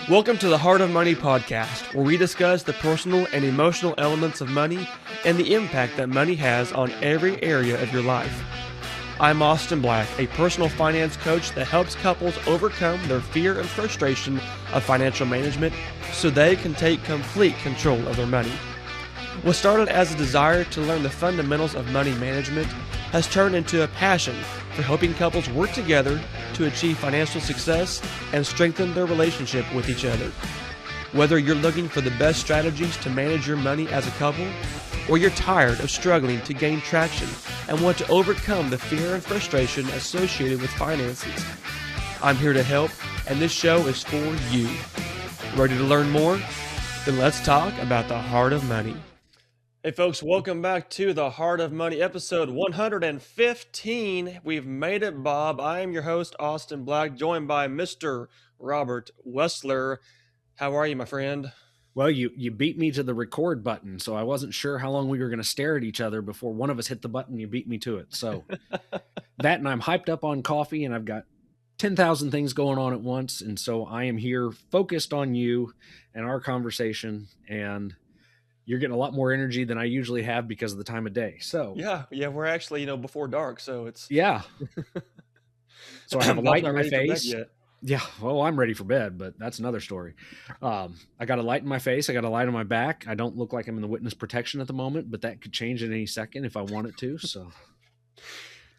Welcome to the Heart of Money podcast, where we discuss the personal and emotional elements of money and the impact that money has on every area of your life. I'm Austin Black, a personal finance coach that helps couples overcome their fear and frustration of financial management so they can take complete control of their money. What started as a desire to learn the fundamentals of money management has turned into a passion for helping couples work together to achieve financial success and strengthen their relationship with each other. Whether you're looking for the best strategies to manage your money as a couple, or you're tired of struggling to gain traction and want to overcome the fear and frustration associated with finances, I'm here to help, and this show is for you. Ready to learn more? Then let's talk about the heart of money. Hey folks, welcome back to the Heart of Money, episode 115. We've made it, Bob. I am your host, Austin Black, joined by Mr. Robert Wessler. How are you, my friend? Well, you beat me to the record button, so I wasn't sure how long we were going to stare at each other before one of us hit the button. You beat me to it. So that, and I'm hyped up on coffee, and I've got 10,000 things going on at once. And so I am here focused on you and our conversation, and you're getting a lot more energy than I usually have because of the time of day. So yeah, we're actually, before dark, so it's... Yeah. So I have a light in my face. Yet. Yeah, well, I'm ready for bed, but that's another story. I got a light in my face. I got a light on my back. I don't look like I'm in the witness protection at the moment, but that could change at any second if I want it to. So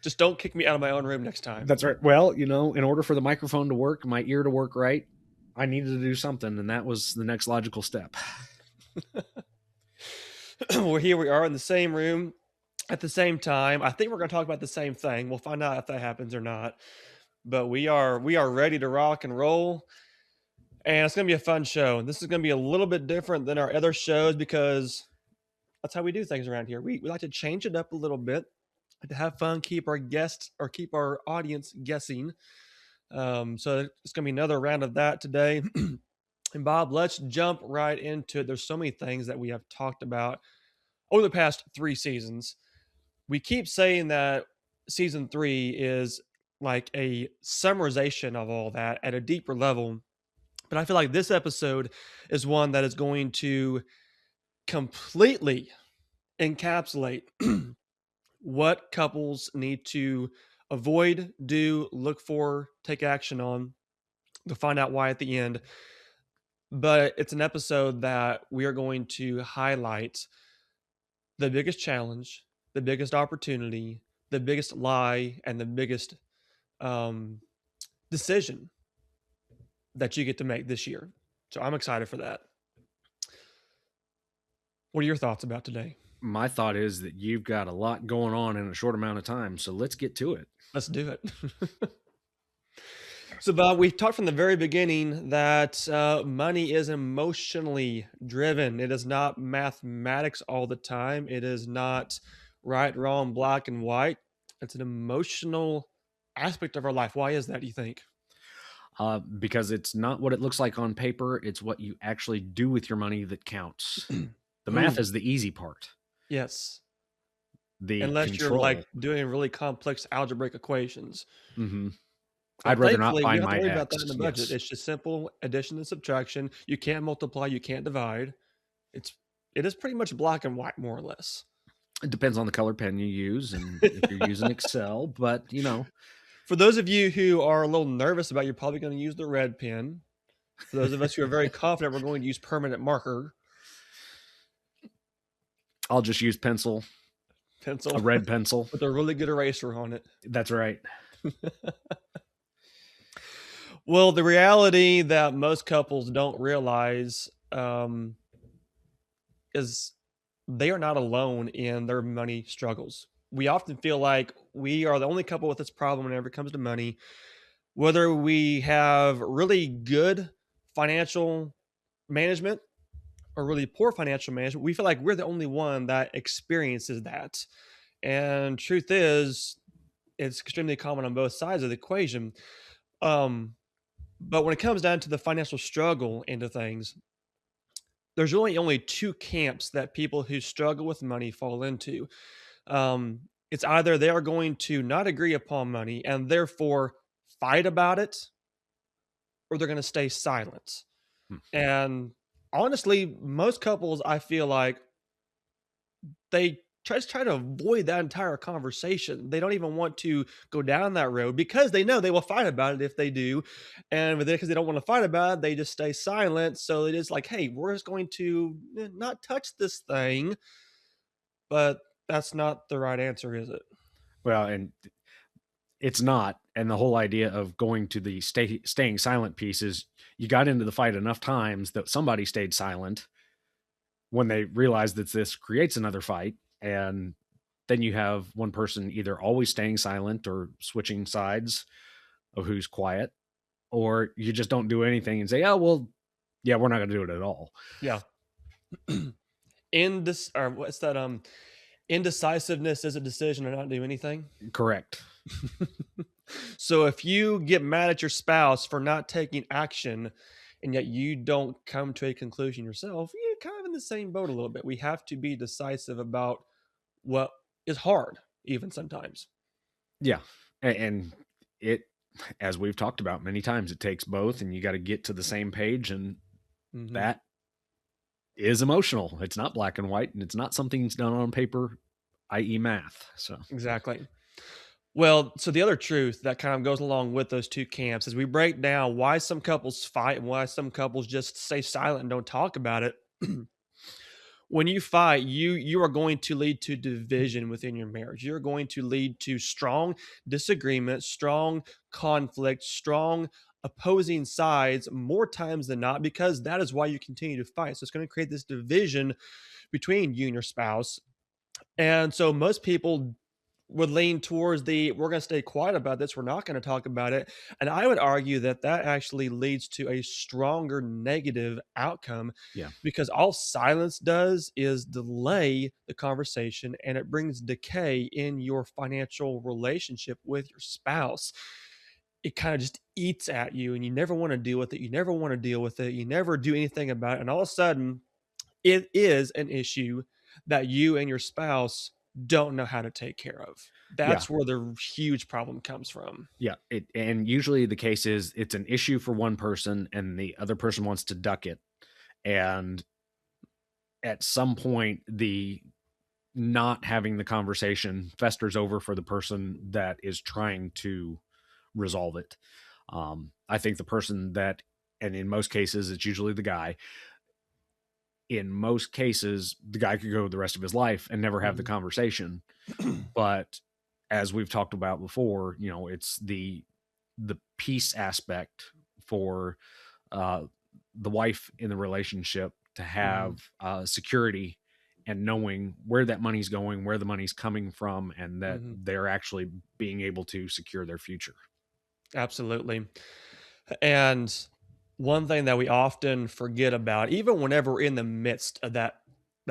just don't kick me out of my own room next time. That's right. Well, in order for the microphone to work, my ear to work right, I needed to do something, and that was the next logical step. Well, here we are in the same room at the same time. I think we're going to talk about the same thing. We'll find out if that happens or not. But we are ready to rock and roll, and it's going to be a fun show. And this is going to be a little bit different than our other shows because that's how we do things around here. We like to change it up a little bit, to have fun, keep our guests or keep our audience guessing. So it's going to be another round of that today. And Bob, let's jump right into it. There's so many things that we have talked about over the past 3 seasons. We keep saying that season 3 is like a summarization of all that at a deeper level. But I feel like this episode is one that is going to completely encapsulate what couples need to avoid, do, look for, take action on. You'll find out why at the end. But it's an episode that we are going to highlight the biggest challenge, the biggest opportunity, the biggest lie, and the biggest decision that you get to make this year. So I'm excited for that. What are your thoughts about today? My thought is that you've got a lot going on in a short amount of time, so let's get to it. Let's do it. So, Bob, we talked from the very beginning that money is emotionally driven. It is not mathematics all the time. It is not right, wrong, black and white. It's an emotional aspect of our life. Why is that, do you think? Because it's not what it looks like on paper. It's what you actually do with your money that counts. The math is the easy part. Yes. Unless you're like doing really complex algebraic equations. Mm-hmm. I'd rather not find my ex. X. About that in the budget. Yes. It's just simple addition and subtraction. You can't multiply. You can't divide. It is pretty much black and white, more or less. It depends on the color pen you use and if you're using Excel. But, For those of you who are a little nervous about, you're probably going to use the red pen. For those of us who are very confident, we're going to use permanent marker. I'll just use pencil. A red pencil. With a really good eraser on it. That's right. Well, the reality that most couples don't realize is they are not alone in their money struggles. We often feel like we are the only couple with this problem whenever it comes to money. Whether we have really good financial management or really poor financial management, we feel like we're the only one that experiences that. And truth is, it's extremely common on both sides of the equation. But when it comes down to the financial struggle into things, there's really only 2 camps that people who struggle with money fall into. It's either they are going to not agree upon money and therefore fight about it, or they're going to stay silent. Hmm. And honestly, most couples, I feel like they just try to avoid that entire conversation. They don't even want to go down that road because they know they will fight about it if they do. And because they don't want to fight about it, they just stay silent. So it is like, hey, we're just going to not touch this thing. But that's not the right answer, is it? Well, and it's not. And the whole idea of going to the staying silent piece is you got into the fight enough times that somebody stayed silent when they realized that this creates another fight. And then you have one person either always staying silent or switching sides of who's quiet, or you just don't do anything and say, oh, well, yeah, we're not going to do it at all. Yeah. Or what's that? Indecisiveness is a decision to not do anything. Correct. So if you get mad at your spouse for not taking action and yet you don't come to a conclusion yourself, you're kind of in the same boat a little bit. We have to be decisive about what is hard, even sometimes. Yeah. And it, as we've talked about many times, it takes both, and you got to get to the same page. And Hmm. that is emotional. It's not black and white, and it's not something that's done on paper, i.e., math. So, Exactly. Well, so the other truth that kind of goes along with those two camps is we break down why some couples fight and why some couples just stay silent and don't talk about it. When you fight, you are going to lead to division within your marriage. You're going to lead to strong disagreement, strong conflict, strong opposing sides more times than not, because that is why you continue to fight. So it's going to create this division between you and your spouse. And so most people would lean towards the we're going to stay quiet about this, we're not going to talk about it. And I would argue that that actually leads to a stronger negative outcome, yeah. because all silence does is delay the conversation and it brings decay in your financial relationship with your spouse. It kind of just eats at you and you never want to deal with it. You never want to deal with it. You never do anything about it. And all of a sudden, it is an issue that you and your spouse don't know how to take care of. Yeah. That's where the huge problem comes from. Yeah. And usually the case is it's an issue for one person and the other person wants to duck it. And at some point, the not having the conversation festers over for the person that is trying to resolve it. I think the person that, and in most cases, it's usually the guy. In most cases, the guy could go the rest of his life and never have the Mhm. conversation. But as we've talked about before, it's the peace aspect for uh, the wife in the relationship to Mhm. have security and knowing where that money's going, where the money's coming from, and that Mhm. they're actually being able to secure their future. Absolutely. And one thing that we often forget about, even whenever we're in the midst of that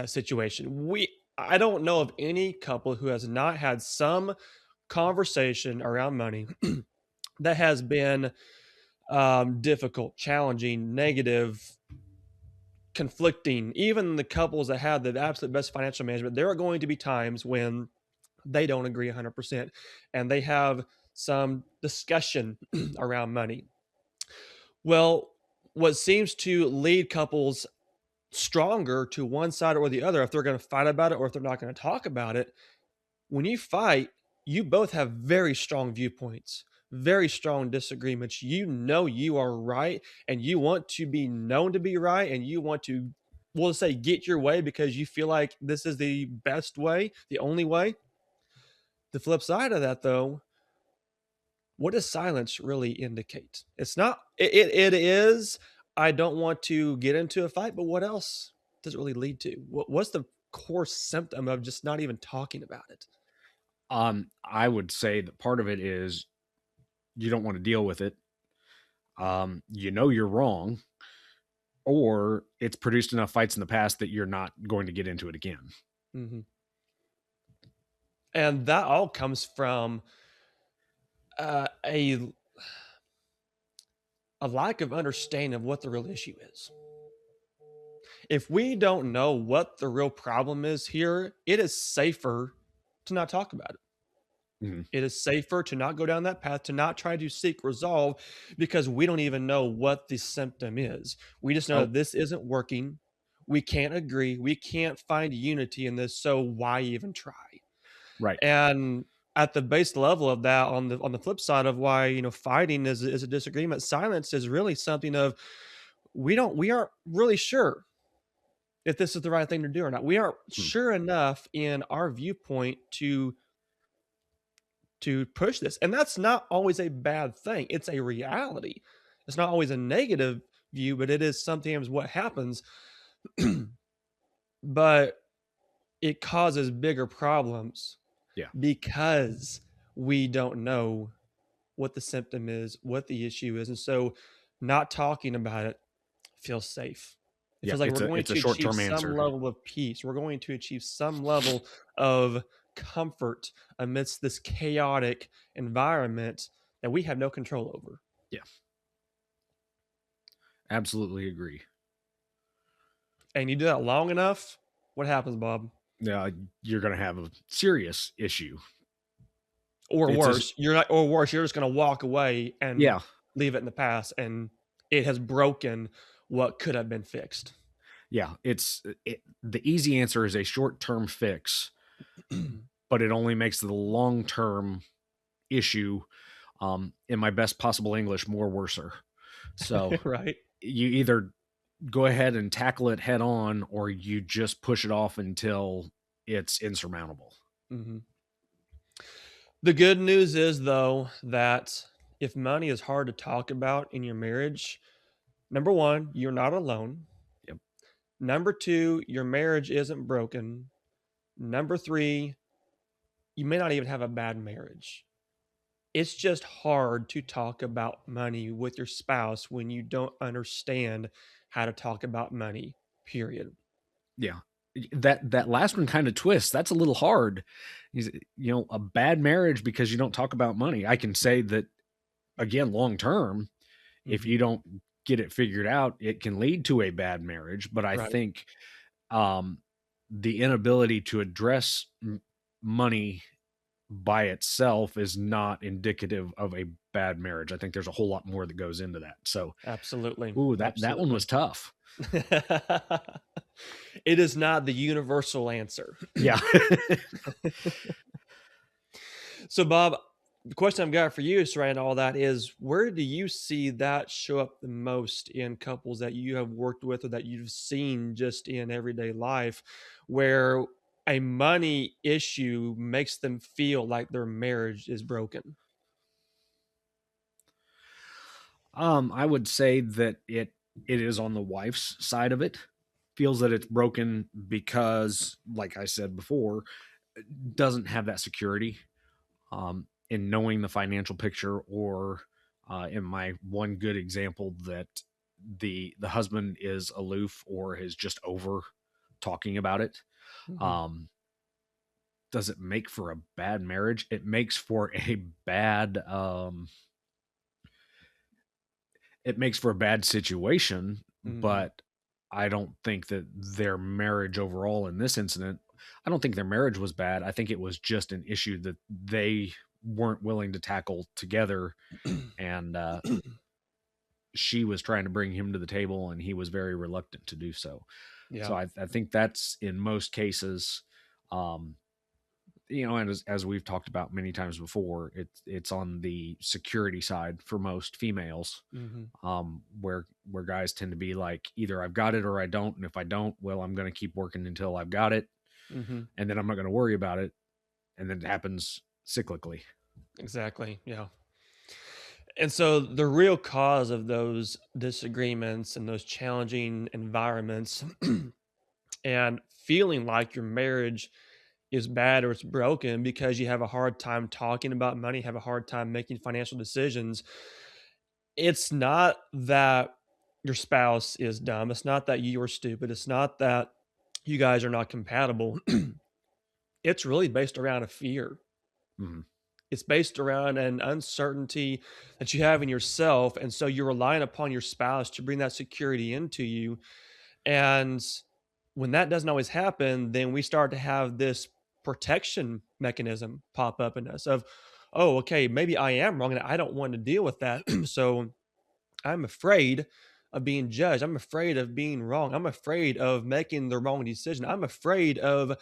situation, I don't know of any couple who has not had some conversation around money that has been difficult, challenging, negative, conflicting. Even the couples that have the absolute best financial management, there are going to be times when they don't agree 100% and they have some discussion around money. Well, what seems to lead couples stronger to one side or the other, if they're going to fight about it or if they're not going to talk about it, when you fight, you both have very strong viewpoints, very strong disagreements. You know you are right and you want to be known to be right and you want to, we'll say, get your way because you feel like this is the best way, the only way. The flip side of that, though, what does silence really indicate? It's not, it is, I don't want to get into a fight, but what else does it really lead to? What's the core symptom of just not even talking about it? I would say that part of it is you don't want to deal with it. You're wrong, or it's produced enough fights in the past that you're not going to get into it again. Mhm. And that all comes from a lack of understanding of what the real issue is. If we don't know what the real problem is here, it is safer to not talk about it. Mhm. It is safer to not go down that path, to not try to seek resolve because we don't even know what the symptom is. We just know Oh, that this isn't working. We can't agree. We can't find unity in this. So why even try? right. And at the base level of that, on the flip side of why fighting is a disagreement, silence is really something of we aren't really sure if this is the right thing to do or not. We aren't Mm. sure enough in our viewpoint to push this. And that's not always a bad thing. It's a reality. It's not always a negative view, but it is sometimes what happens. But it causes bigger problems Yeah. because we don't know what the symptom is, what the issue is. And so not talking about it feels safe. It Yeah. feels like we're going It's a to short achieve term some answer. level of peace. We're going to achieve some level of comfort amidst this chaotic environment that we have no control over. Yeah. Absolutely agree. And you do that long enough, what happens, Bob? Yeah, you're going to have a serious issue. Or It's a worse, you're just going to walk away and yeah, leave it in the past, and it has broken what could have been fixed. yeah. The easy answer is a short term fix, but it only makes the long term issue, in my best possible English, more worser. So Right. you either go ahead and tackle it head on, or you just push it off until it's insurmountable. hmm The good news is, though, that if money is hard to talk about in your marriage, number one, you're not alone. Yep. Number two, your marriage isn't broken. Number three, you may not even have a bad marriage. It's just hard to talk about money with your spouse when you don't understand how to talk about money, period. Yeah. That last one kind of twists. That's a little hard. A bad marriage because you don't talk about money. I can say that again, long term, if hmm you don't get it figured out, it can lead to a bad marriage. But I Right. think um, the inability to address money by itself is not indicative of a bad marriage. I think there's a whole lot more that goes into that. So, Absolutely. ooh, that one was Absolutely. tough. It is not the universal answer. Yeah. So, Bob, the question I've got for you surrounding all that is where do you see that show up the most in couples that you have worked with or that you've seen just in everyday life where a money issue makes them feel like their marriage is broken? I would say that it is on the wife's side of it. Feels that it's broken because, like I said before, doesn't have that security in knowing the financial picture, or in my one good example that the husband is aloof or is just over talking about it. Mhm. Um, does it make for a bad marriage? It makes for a bad it makes for a bad situation, Mhm. but I don't think that their marriage overall in this incident, I don't think their marriage was bad. I think it was just an issue that they weren't willing to tackle together. And she was trying to bring him to the table, and he was very reluctant to do so. So Yeah. I think that's in most cases, um, and as we've talked about many times before, it's on the security side for most females, Mhm. where guys tend to be like, either I've got it or I don't, and if I don't, well, I'm going to keep working until I've got it, Mhm. and then I'm not going to worry about it, and then it happens cyclically. Exactly. Yeah. And so the real cause of those disagreements and those challenging environments and feeling like your marriage is bad or it's broken because you have a hard time talking about money, have a hard time making financial decisions. It's not that your spouse is dumb. It's not that you are stupid. It's not that you guys are not compatible. It's really based around a fear. Mhm. It's based around an uncertainty that you have in yourself. And so you're relying upon your spouse to bring that security into you. And when that doesn't always happen, then we start to have this. protection mechanism pop up in us of, oh, okay, maybe I am wrong and I don't want to deal with that. So I'm afraid of being judged. I'm afraid of being wrong. I'm afraid of making the wrong decision. I'm afraid of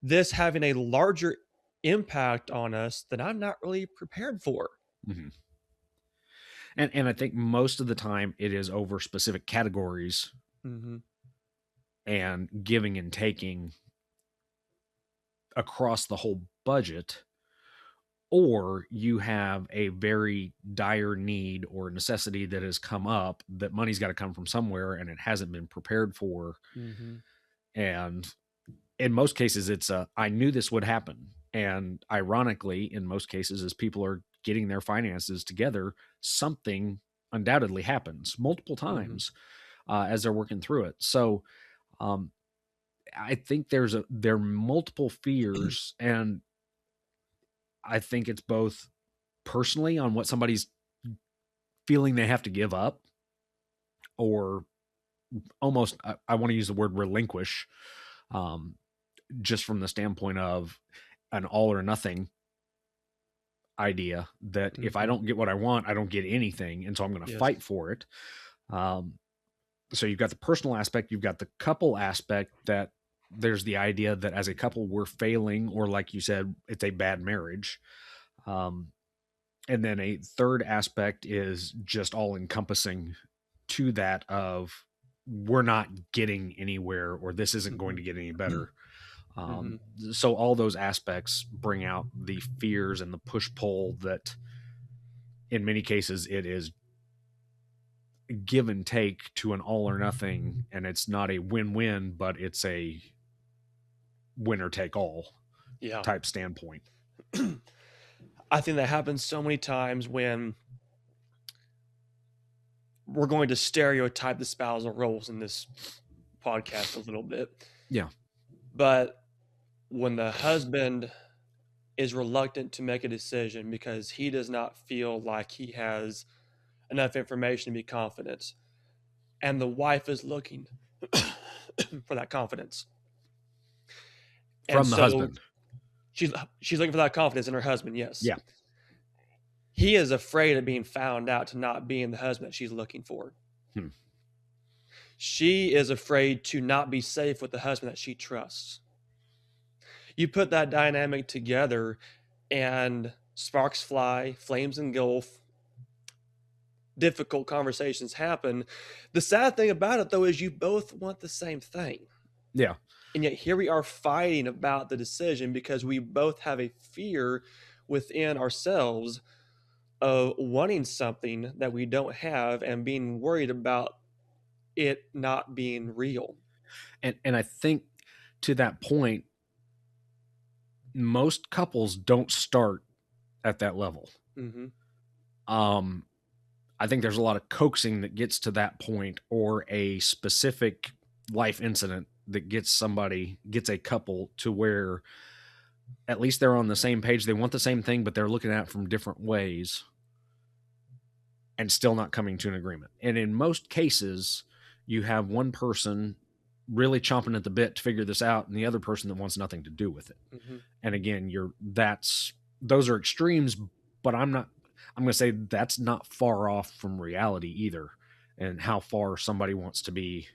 this having a larger impact on us that I'm not really prepared for. Mhm. And I think most of the time it is over specific categories Hmm. and giving and taking across the whole budget, or you have a very dire need or necessity that has come up that money's got to come from somewhere and it hasn't been prepared for. Hmm. And in most cases, it's a, I knew this would happen. And ironically, in most cases, as people are getting their finances together, something undoubtedly happens multiple Hmm. times as they're working through it. So um, I think there are multiple fears, and I think it's both personally on what somebody's feeling they have to give up, or almost I want to use the word relinquish, um, just from the standpoint of an all or nothing idea that if I Hmm. don't get what I want, I don't get anything, and so I'm going to Yes. fight for it. Um, so you've got the personal aspect, you've got the couple aspect, that there's the idea that as a couple we're failing, or like you said, it's a bad marriage. Um, and then a third aspect is just all encompassing to that of we're not getting anywhere, or this isn't going Hmm. to get any better. Hmm. So all those aspects bring out the fears and the push pull that in many cases it is give and take to an all or nothing, and it's not a win-win, but it's a winner take all Yeah. type standpoint. I think that happens so many times when we're going to stereotype the spousal roles in this podcast a little bit. Yeah. But when the husband is reluctant to make a decision because he does not feel like he has enough information to be confident, and the wife is looking for that confidence. And From the so husband. she's she's looking for that confidence in her husband, yes. Yeah. He is afraid of being found out to not being the husband that she's looking for. Hmm. She is afraid to not be safe with the husband that she trusts. You put that dynamic together and sparks fly, flames engulf, difficult conversations happen. The sad thing about it, though, is you both want the same thing. Yeah. And yet here we are fighting about the decision because we both have a fear within ourselves of wanting something that we don't have and being worried about it not being real. And I think to that point, most couples don't start at that level. Hmm. Um, I think there's a lot of coaxing that gets to that point, or a specific life incident that gets a couple to where at least they're on the same page. They want the same thing, but they're looking at it from different ways and still not coming to an agreement. And in most cases, you have one person really chomping at the bit to figure this out, and the other person that wants nothing to do with it. Hmm. And again, those are extremes, but I'm going to say that's not far off from reality either, and how far somebody wants to be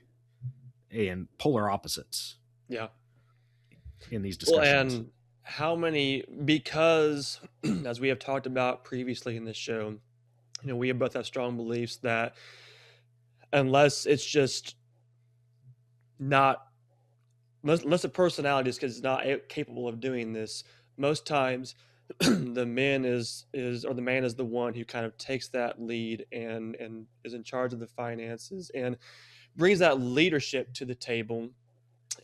in polar opposites Yeah. in these Well, discussions. and how many, because as we have talked about previously in this show, we both have strong beliefs that unless it's just not, unless the personality is because it's not capable of doing this, most times the man is or the man is the one who kind of takes that lead and is in charge of the finances and brings that leadership to the table.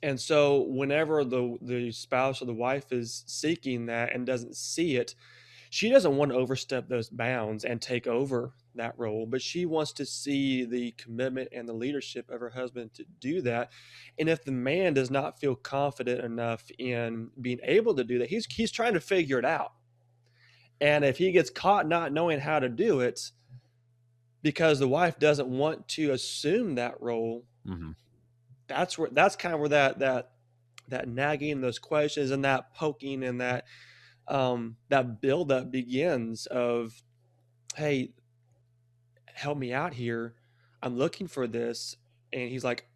And so whenever the spouse or the wife is seeking that and doesn't see it, she doesn't want to overstep those bounds and take over that role, but she wants to see the commitment and the leadership of her husband to do that. And if the man does not feel confident enough in being able to do that, he's trying to figure it out. And if he gets caught not knowing how to do it because the wife doesn't want to assume that role, Mm-hmm. that's kind of where that that nagging, those questions, and that poking, and that build up begins of, hey, help me out here. I'm looking for this. And he's like,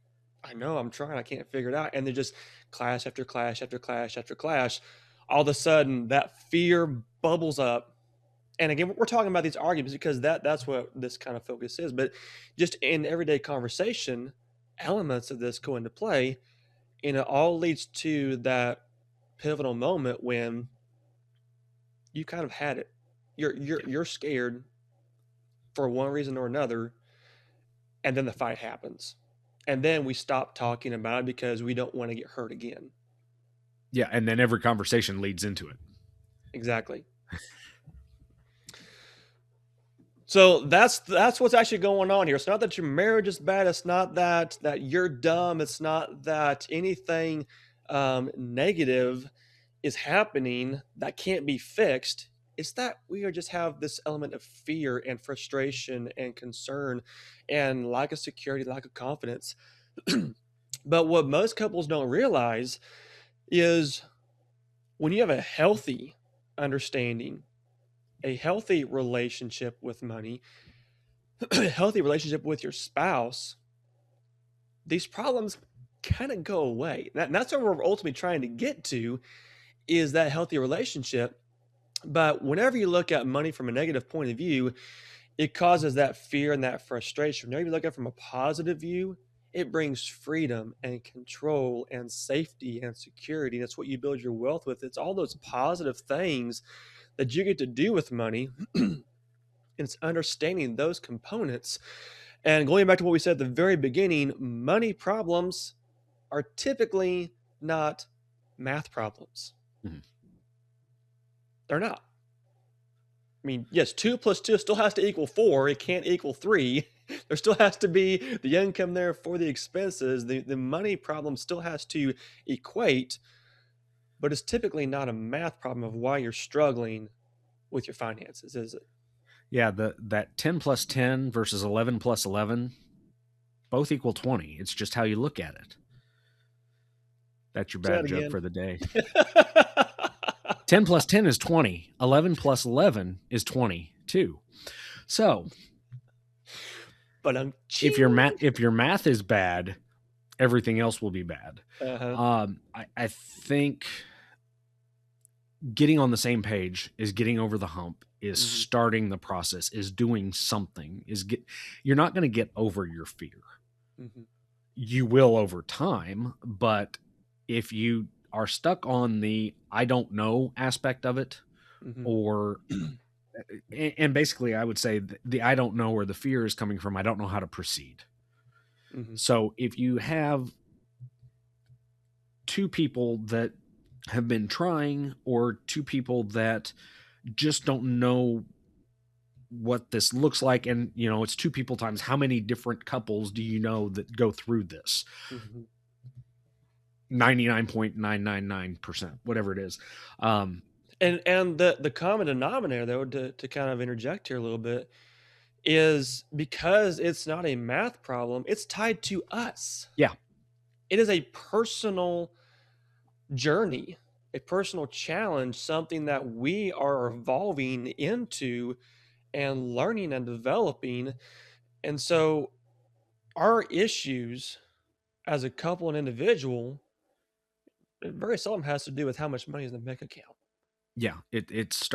I know, I'm trying, I can't figure it out. And then just clash after clash after clash after clash. All of a sudden, that fear bubbles up. And again, we're talking about these arguments because that's what this kind of focus is. But just in everyday conversation, elements of this go into play, and it all leads to that pivotal moment when you kind of had it. You're scared for one reason or another, and then the fight happens, and then we stop talking about it because we don't want to get hurt again. Yeah, and then every conversation leads into it. Exactly. So that's what's actually going on here. It's not that your marriage is bad. It's not that you're dumb. It's not that anything negative is happening that can't be fixed. It's that we are just have this element of fear and frustration and concern and lack of security, lack of confidence. But what most couples don't realize is when you have a healthy understanding, a healthy relationship with money, a healthy relationship with your spouse, these problems kind of go away. And that's what we're ultimately trying to get to, is that healthy relationship. But whenever you look at money from a negative point of view, it causes that fear and that frustration. Whenever you look at it from a positive view, it brings freedom and control and safety and security. That's what you build your wealth with. It's all those positive things that you get to do with money. And it's understanding those components. And going back to what we said at the very beginning, money problems are typically not math problems. Mhm. They're not. I mean, yes, 2 plus 2 still has to equal 4. It can't equal 3. There still has to be the income there for the expenses. The money problem still has to equate, but it's typically not a math problem of why you're struggling with your finances, is it? Yeah, that 10 plus 10 versus 11 plus 11 both equal 20. It's just how you look at it. That's your Say that bad joke again. for the day. 10 plus 10 is 20. 11 plus 11 is 22. So, But I'm if your math is bad, everything else will be bad. Uh-huh. I think getting on the same page is getting over the hump, is Mhm. starting the process, is doing something, you're not going to get over your fear. Mhm. You will over time, but if you are stuck on the I don't know aspect of it, Mhm. or and basically I would say the I don't know, or the fear is coming from I don't know how to proceed. Mhm. So if you have two people that have been trying, or two people that just don't know what this looks like, and it's two people times how many different couples do you know that go through this? Mhm. 99.999%, whatever it is. And the common denominator, though, to kind of interject here a little bit, is because it's not a math problem, it's tied to us. Yeah. It is a personal journey, a personal challenge, something that we are evolving into and learning and developing. And so our issues as a couple and individual, it very seldom has to do with how much money is in the bank account. Yeah, it's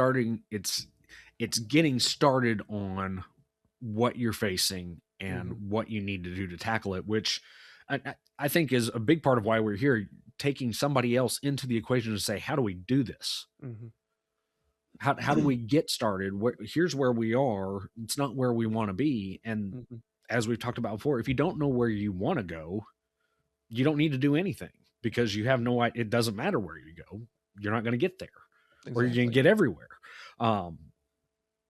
getting started on what you're facing and Mhm. what you need to do to tackle it, which I think is a big part of why we're here, taking somebody else into the equation to say, how do we do this? Mhm. How do we get started? Here's where we are. It's not where we want to be. And Mhm. as we've talked about before, if you don't know where you want to go, you don't need to do anything, because you have no idea. It doesn't matter where you go. You're not going to get there, or you're going to Exactly. get everywhere. Um,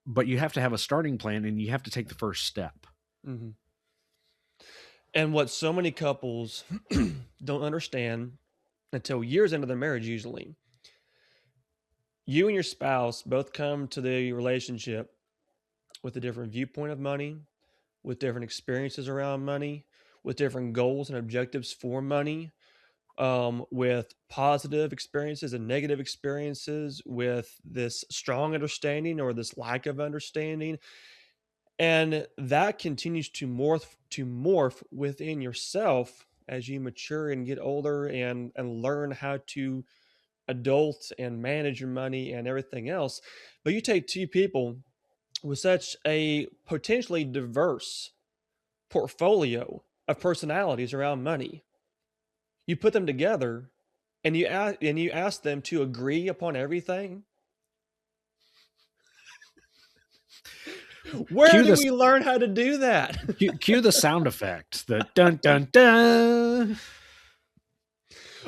but you have to have a starting plan, and you have to take the first step. Mhm. And what so many couples don't understand until years into their marriage, usually, you and your spouse both come to the relationship with a different viewpoint of money, with different experiences around money, with different goals and objectives for money. with positive experiences and negative experiences, with this strong understanding or this lack of understanding. And that continues to morph within yourself as you mature and get older and learn how to adult and manage your money and everything else. But you take two people with such a potentially diverse portfolio of personalities around money. You put them together and you ask them to agree upon everything. Where Cue do the we learn how to do that? cue the sound effect. The dun dun dun.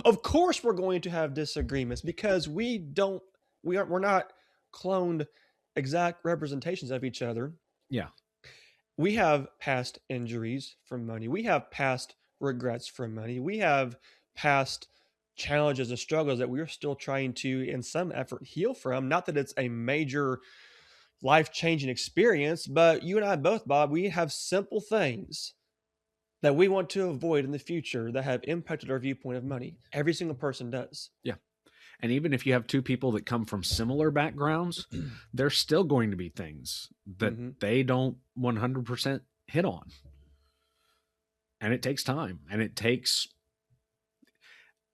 Of course we're going to have disagreements because we're not cloned exact representations of each other. Yeah. We have past injuries from money. We have past regrets from money. We have past challenges and struggles that we're still trying to, in some effort, heal from. Not that it's a major life changing experience, but you and I both, Bob, we have simple things that we want to avoid in the future that have impacted our viewpoint of money. Every single person does. Yeah. And even if you have two people that come from similar backgrounds, there's still going to be things that Hmm. they don't 100% hit on. And it takes time and it takes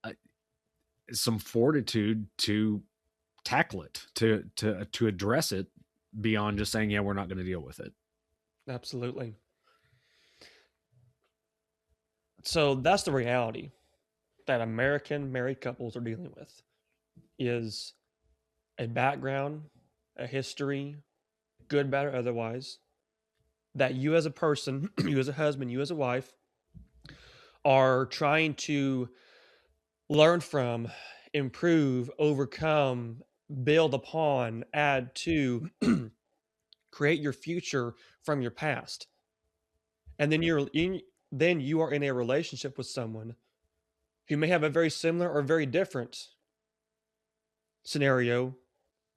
uh, some fortitude to tackle it, to address it beyond just saying, yeah, we're not going to deal with it. Absolutely. So that's the reality that American married couples are dealing with is a background, a history, good, bad, or otherwise, that you as a person, you as a husband, you as a wife, are trying to learn from, improve, overcome, build upon, add to, create your future from your past. And then you are in a relationship with someone who may have a very similar or very different scenario,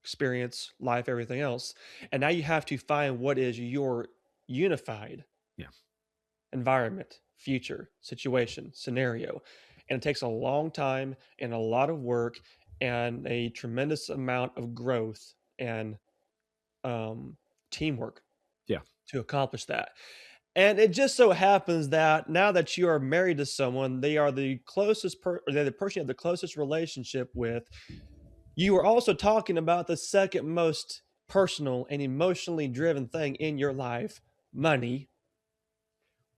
experience, life, everything else. And now you have to find what is your unified Yeah. environment, future, situation, scenario. And it takes a long time and a lot of work and a tremendous amount of growth and um, teamwork Yeah. to accomplish that. And it just so happens that now that you are married to someone, they are the or they're the person you have the closest relationship with. You are also talking about the second most personal and emotionally driven thing in your life, money.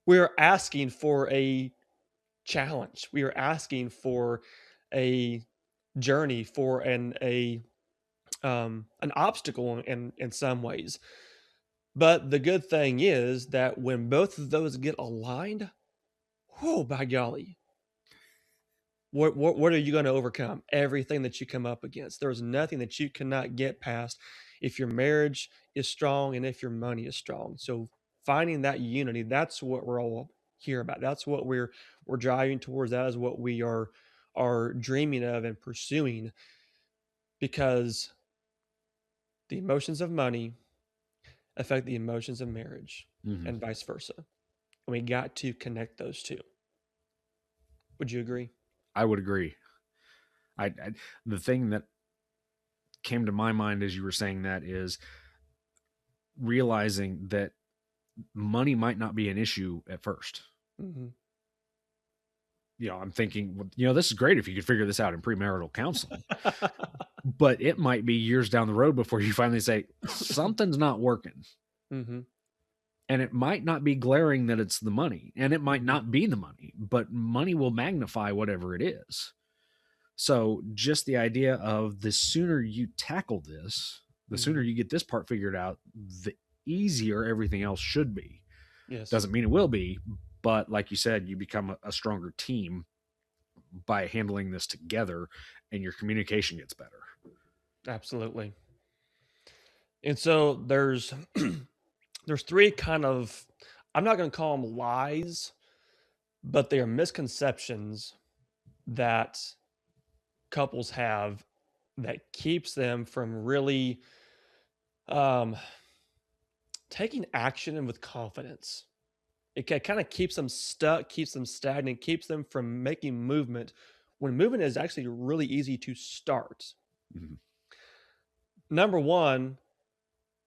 We're asking for a challenge. We are asking for a journey, for an obstacle in some ways. But the good thing is that when both of those get aligned, oh by golly, what are you going to overcome? Everything that you come up against. There's nothing that you cannot get past if your marriage is strong and if your money is strong. So finding that unity, that's what we're all here about. That's what we're driving towards. That is what we are dreaming of and pursuing because the emotions of money affect the emotions of marriage Mm-hmm. and vice versa. And we got to connect those two. Would you agree? I would agree. The thing that came to my mind as you were saying that is realizing that money might not be an issue at first. Hmm. I'm thinking, well, this is great if you could figure this out in premarital counseling, but it might be years down the road before you finally say something's not working. Hmm. And it might not be glaring that it's the money, and it might Hmm. not be the money, but money will magnify whatever it is. So just the idea of the sooner you tackle this, the sooner Hmm. you get this part figured out, the easier everything else should be. Yes, Doesn't mean it will be, but like you said, you become a stronger team by handling this together and your communication gets better. absolutely. And so there's three kind of, I'm not going to call them lies, but they are misconceptions that couples have that keeps them from really um, taking action and with confidence. It kind of keeps them stuck, keeps them stagnant, keeps them from making movement when moving is actually really easy to start. Mm-hmm. Number one,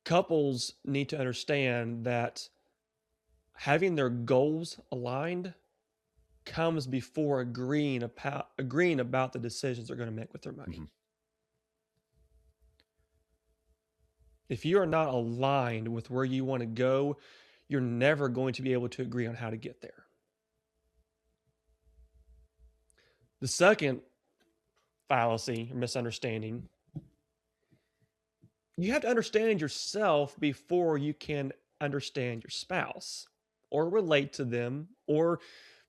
couples need to understand that having their goals aligned comes before agreeing about the decisions they're going to make with their money. Mm-hmm. If you are not aligned with where you want to go, you're never going to be able to agree on how to get there. The second fallacy or misunderstanding, you have to understand yourself before you can understand your spouse or relate to them or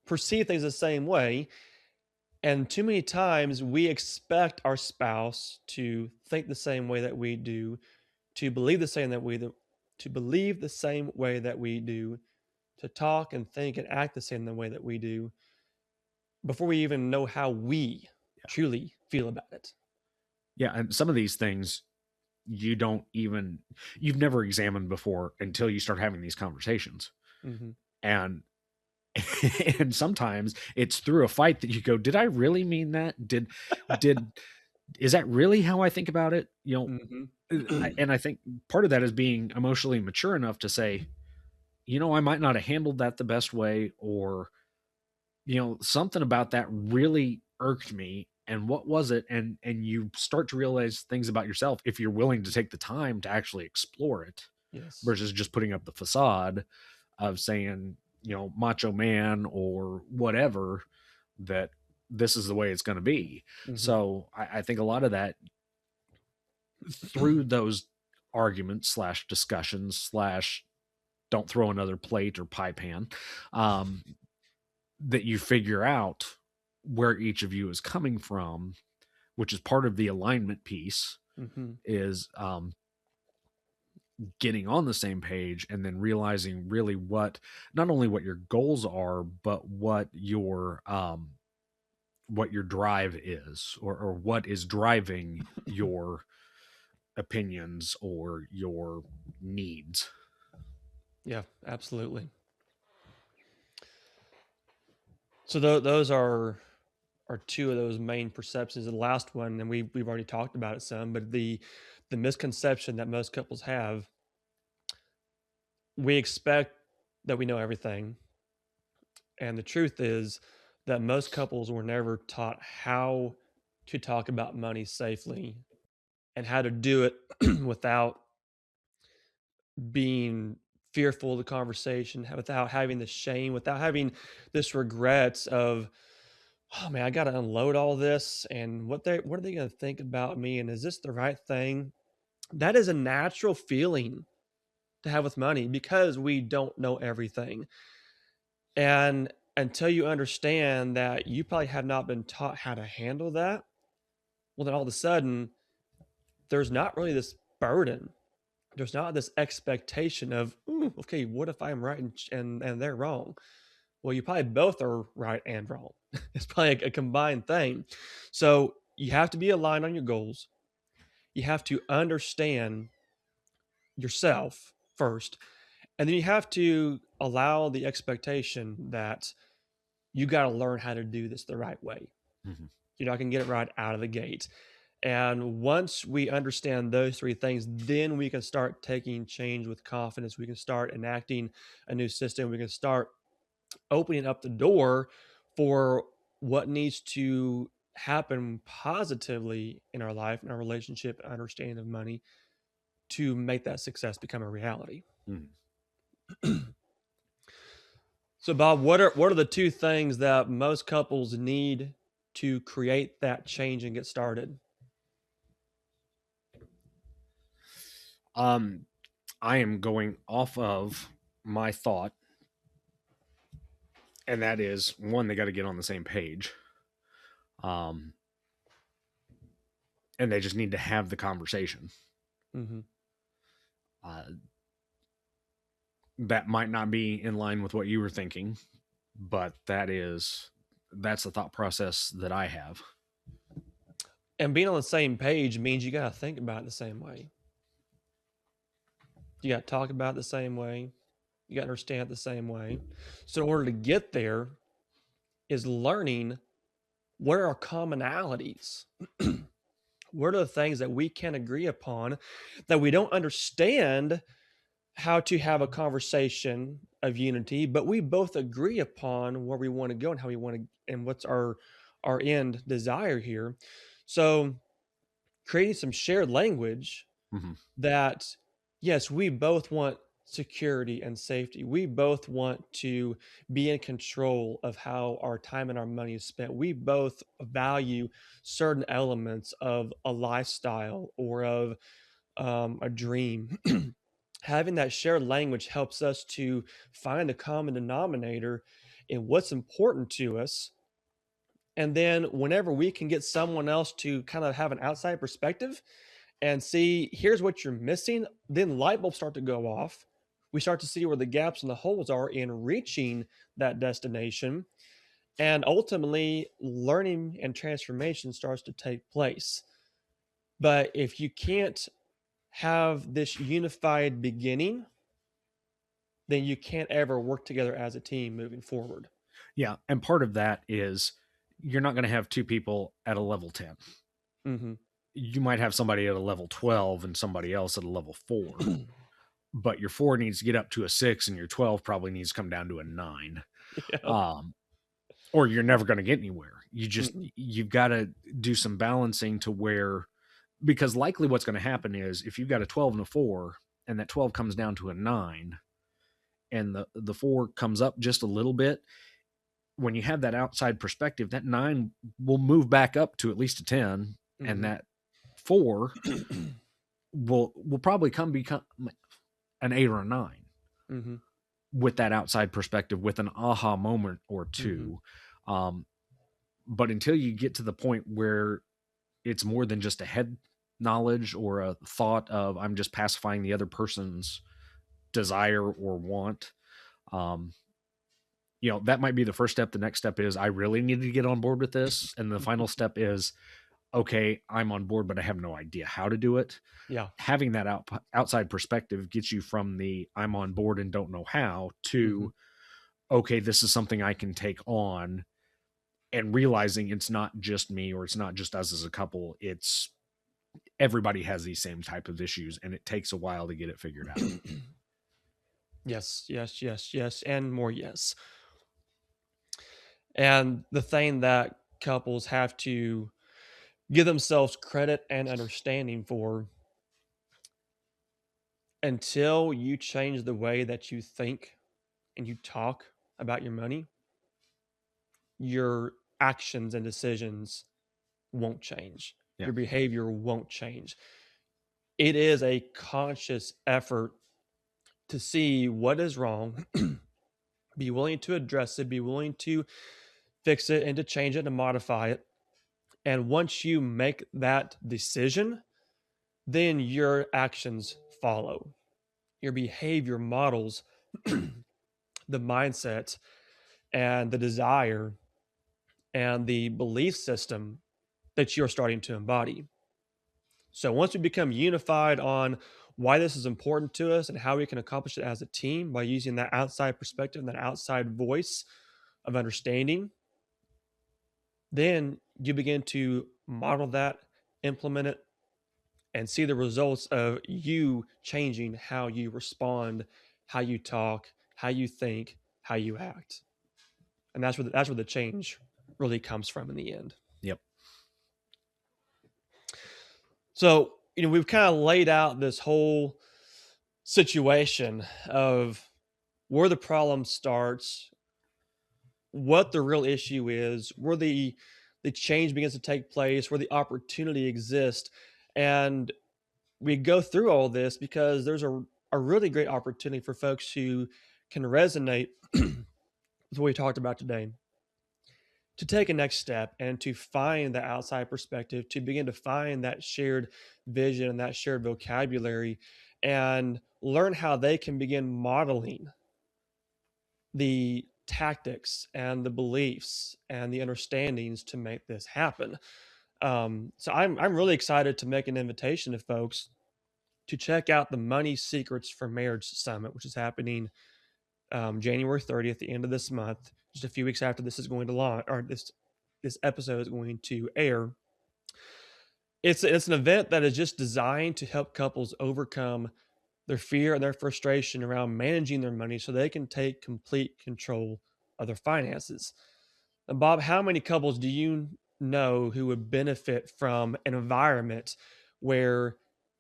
perceive things the same way. And too many times we expect our spouse to think the same way that we do, to believe the same that we do, to believe the same way that we do, to talk and think and act the same the way that we do before we even know how we truly feel about it. Yeah, and some of these things you've never examined before until you start having these conversations. Mm-hmm. And and sometimes it's through a fight that you go, did I really mean that? Did is that really how I think about it? Mm-hmm. And I think part of that is being emotionally mature enough to say, I might not have handled that the best way, or something about that really irked me, and what was it? And you start to realize things about yourself if you're willing to take the time to actually explore it Yes. versus just putting up the facade of saying, macho man or whatever, that this is the way it's going to be. Mm-hmm. So I think a lot of that, through those arguments slash discussions slash don't throw another plate or pie pan, um, that you figure out where each of you is coming from, which is part of the alignment piece, Mm-hmm. is getting on the same page and then realizing really not only what your goals are, but what your drive is, or what is driving your opinions or your needs. Yeah, absolutely. So those are two of those main perceptions. The last one, and we've already talked about it some, but the misconception that most couples have, we expect that we know everything, and the truth is that most couples were never taught how to talk about money safely and how to do it without being fearful of the conversation, without having the shame, without having this regrets of, oh man, I got to unload all this, and what are they going to think about me, and is this the right thing? That is a natural feeling to have with money because we don't know everything. And until you understand that you probably have not been taught how to handle that, well, then all of a sudden, there's not really this burden. There's not this expectation of, ooh, okay, what if I'm right and they're wrong? Well, you probably both are right and wrong. It's probably a combined thing. So you have to be aligned on your goals. You have to understand yourself first. And then you have to allow the expectation that you got to learn how to do this the right way. Mm-hmm. You're not going to get it right out of the gate. And once we understand those three things, then we can start taking change with confidence. We can start enacting a new system. We can start opening up the door for what needs to happen positively in our life, in our relationship, understanding of money to make that success become a reality. Mm-hmm. So, Bob, what are the two things that most couples need to create that change and get started? um I am going off of my thought, and that is, one, they got to get on the same page, um and they just need to have the conversation. Mm-hmm. uh that might not be in line with what you were thinking, but that's the thought process that I have. And being on the same page means you got to think about it the same way. You got to talk about it the same way. You got to understand it the same way. So, in order to get there, is learning what are our commonalities? What are the things that we can agree upon that we don't understand how to have a conversation of unity, but we both agree upon where we want to go and how we want to and what's our end desire here. So creating some shared language Hmm. that yes, we both want security and safety. We both want to be in control of how our time and our money is spent. We both value certain elements of a lifestyle or of a dream. Having that shared language helps us to find a common denominator in what's important to us. And then, whenever we can get someone else to kind of have an outside perspective and see, here's what you're missing, then light bulbs start to go off. We start to see where the gaps and the holes are in reaching that destination. And ultimately, learning and transformation starts to take place. But if you can't have this unified beginning, then you can't ever work together as a team moving forward. Yeah. And part of that is you're not going to have two people at a level 10. Hmm. You might have somebody at a level 12 and somebody else at a level 4, but your 4 needs to get up to a 6 and your 12 probably needs to come down to a 9. Yep. Um, or you're never going to get anywhere. Mm-mm. You've got to do some balancing to where, because likely what's going to happen is if you've got a 12 and a 4 and that 12 comes down to a 9 and the 4 comes up just a little bit, when you have that outside perspective, that 9 will move back up to at least a 10, and Hmm. that 4 will probably become an 8 or a 9 Hmm. with that outside perspective, with an aha moment or Hmm. two. Um, but until you get to the point where it's more than just a head knowledge or a thought of I'm just pacifying the other person's desire or want, um, that might be the first step. The next step is I really need to get on board with this, and the final step is okay, I'm on board, but I have no idea how to do it. Yeah. Having that outside perspective gets you from the I'm on board and don't know how Hmm. to okay, this is something I can take on, and realizing it's not just me or it's not just us as a couple. It's everybody has these same type of issues, and it takes a while to get it figured out. Yes, yes, yes, yes, and more yes. And the thing that couples have to give themselves credit and understanding for, until you change the way that you think and you talk about your money, your actions and decisions won't change. Yeah. Your behavior won't change. It is a conscious effort to see what is wrong, be willing to address it, be willing to fix it and to change it and modify it. And once you make that decision, then your actions follow. Your behavior models the mindset and the desire and the belief system that you're starting to embody. So once we become unified on why this is important to us and how we can accomplish it as a team by using that outside perspective and that outside voice of understanding, then you begin to model that, implement it, and see the results of you changing how you respond, how you talk, how you think, how you act. And that's where the change really comes from in the end. Yep. So, we've kind of laid out this whole situation of where the problem starts, what the real issue is, where the change begins to take place, where the opportunity exists. And we go through all this because there's a really great opportunity for folks who can resonate with what we talked about today to take a next step and to find the outside perspective, to begin to find that shared vision and that shared vocabulary and learn how they can begin modeling the tactics and the beliefs and the understandings to make this happen. So I'm really excited to make an invitation to folks to check out the Money Secrets for Marriage Summit, which is happening January 30th, the end of this month, just a few weeks after this is going to launch, or this this episode is going to air. It's an event that is just designed to help couples overcome their fear and their frustration around managing their money so they can take complete control of their finances. And Bob, how many couples do you know who would benefit from an environment where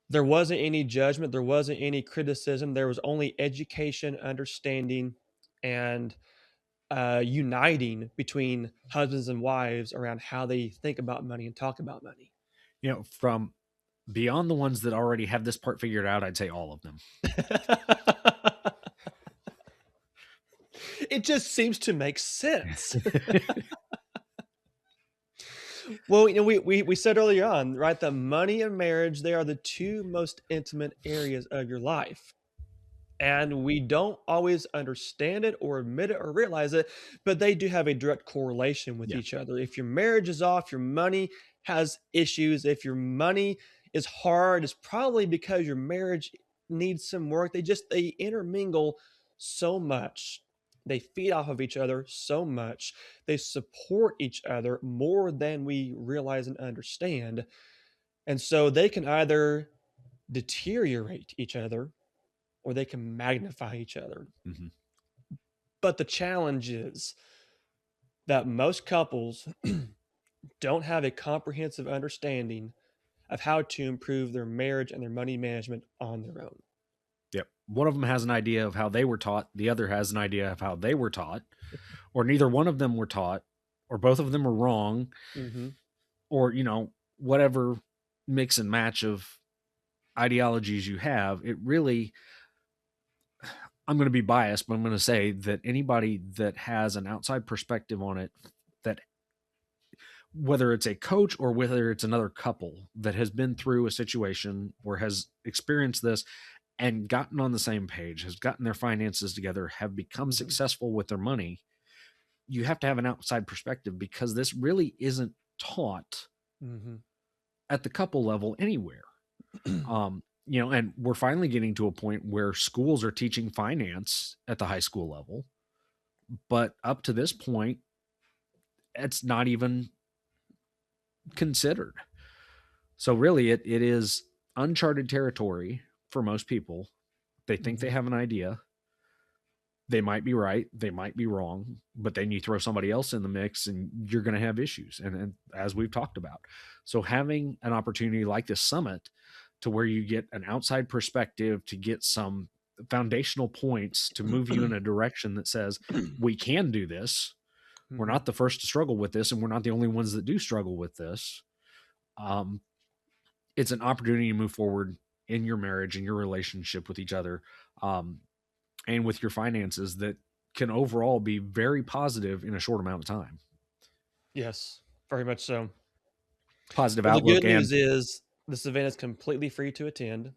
there wasn't any judgment, there wasn't any criticism, there was only education, understanding, and uniting between husbands and wives around how they think about money and talk about money? From beyond the ones that already have this part figured out, I'd say all of them. It just seems to make sense. Well, we said earlier on, right, that money and marriage, they are the two most intimate areas of your life. And we don't always understand it or admit it or realize it, but they do have a direct correlation with Yeah. each other. If your marriage is off, your money has issues. If your money is hard, it's probably because your marriage needs some work. They intermingle so much. They feed off of each other so much. They support each other more than we realize and understand. And so they can either deteriorate each other or they can magnify each other. Mhm. But the challenge is that most couples don't have a comprehensive understanding of how to improve their marriage and their money management on their own. Yep. One of them has an idea of how they were taught, the other has an idea of how they were taught, or neither one of them were taught, or both of them are wrong, Hmm. or, whatever mix and match of ideologies you have. It really, I'm going to be biased, but I'm going to say that anybody that has an outside perspective on it, that whether it's a coach or whether it's another couple that has been through a situation or has experienced this and gotten on the same page, has gotten their finances together, have become Hmm. successful with their money, you have to have an outside perspective because this really isn't taught Hmm. at the couple level anywhere. And we're finally getting to a point where schools are teaching finance at the high school level, but up to this point, it's not even considered. So really it is uncharted territory for most people. They think they Hmm. have an idea. They might be right, they might be wrong, but then you throw somebody else in the mix and you're going to have issues. And as we've talked about, so having an opportunity like this summit to where you get an outside perspective to get some foundational points to move you in a direction that says we can do this. We're Hmm. not the first to struggle with this, and we're not the only ones that do struggle with this. Um, it's an opportunity to move forward in your marriage and your relationship with each other, um, and with your finances that can overall be very positive in a short amount of time. Yes, very much so. Positive Well, the outlook good and news is this event is completely free to attend.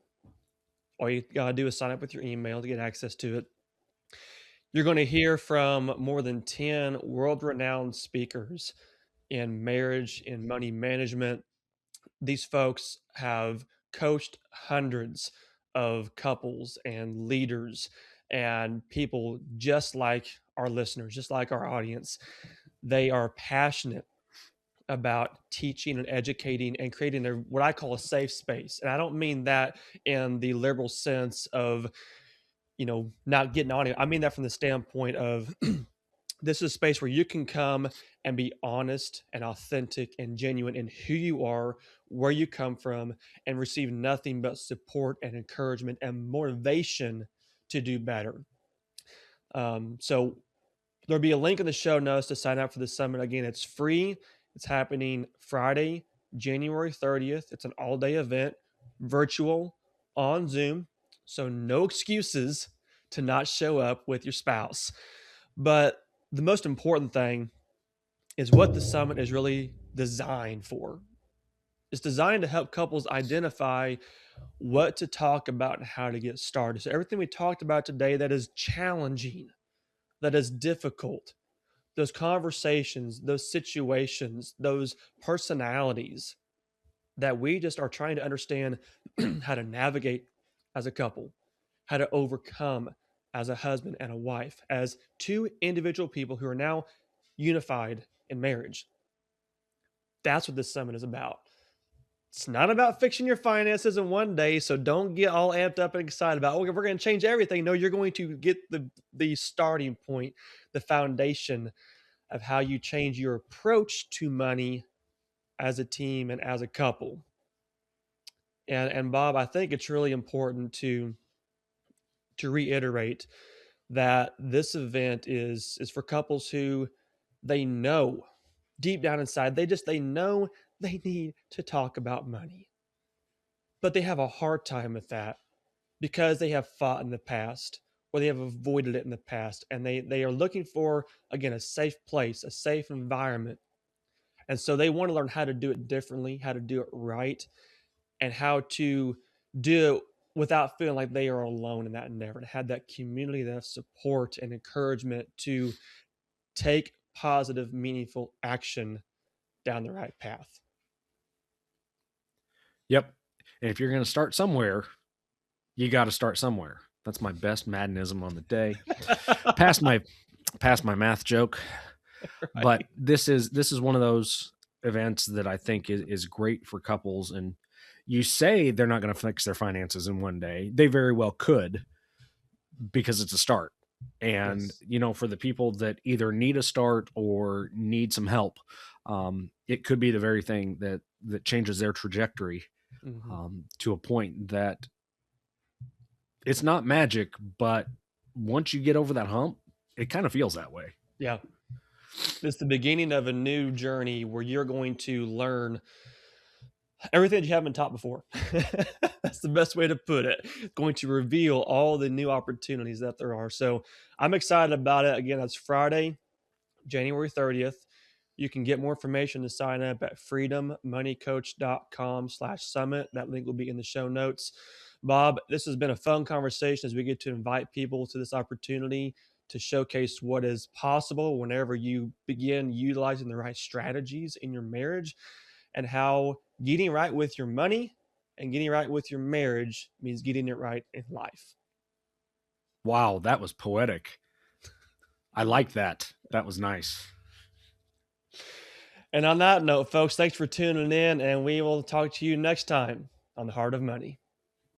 All you got to do is sign up with your email to get access to it. You're going to hear from more than 10 world renowned speakers in marriage and money management. These folks have coached hundreds of couples and leaders and people just like our listeners, just like our audience. They are passionate about teaching and educating and creating what I call a safe space. And I don't mean that in the liberal sense of, not getting on it. I mean that from the standpoint of this is a space where you can come and be honest and authentic and genuine in who you are, where you come from, and receive nothing but support and encouragement and motivation to do better. So there'll be a link in the show notes to sign up for the summit. Again, it's free. It's happening Friday, January 30th. It's an all day event, virtual, on Zoom. So no excuses to not show up with your spouse. But the most important thing is what the summit is really designed for. It's designed to help couples identify what to talk about and how to get started. So, everything we talked about today that is challenging, that is difficult, those conversations, those situations, those personalities that we just are trying to understand how to navigate as a couple, how to overcome as a husband and a wife, as two individual people who are now unified in marriage. That's what this summit is about. It's not about fixing your finances in one day, so don't get all amped up and excited about, okay, we're going to change everything. No, you're going to get the starting point, the foundation of how you change your approach to money as a team and as a couple. And Bob, I think it's really important to reiterate that this event is for couples who they know deep down inside they know they need to talk about money, but they have a hard time with that because they have fought in the past or they have avoided it in the past, and they are looking for, again, a safe place, a safe environment. And so they want to learn how to do it differently, how to do it right, and how to do it without feeling like they are alone in that endeavor, to have that community, that support and encouragement to take positive, meaningful action down the right path. Yep. And if you're going to start somewhere, you got to start somewhere. That's my best Maddenism on the day. Past my math joke, but this is one of those events that I think is great for couples. And you say they're not going to fix their finances in one day. They very well could, because it's a start. And Yes. for the people that either need a start or need some help, it could be the very thing that changes their trajectory, Mm-hmm. to a point that it's not magic, but once you get over that hump, it kind of feels that way. Yeah. It's the beginning of a new journey where you're going to learn everything that you haven't been taught before. That's the best way to put it. Going to reveal all the new opportunities that there are. So I'm excited about it. Again, that's Friday, January 30th. You can get more information to sign up at freedommoneycoach.com/summit. That link will be in the show notes. Bob, this has been a fun conversation as we get to invite people to this opportunity to showcase what is possible whenever you begin utilizing the right strategies in your marriage, and how getting right with your money and getting right with your marriage means getting it right in life. Wow, that was poetic. I like that. That was nice. And on that note, folks, thanks for tuning in, and we will talk to you next time on The Heart of Money.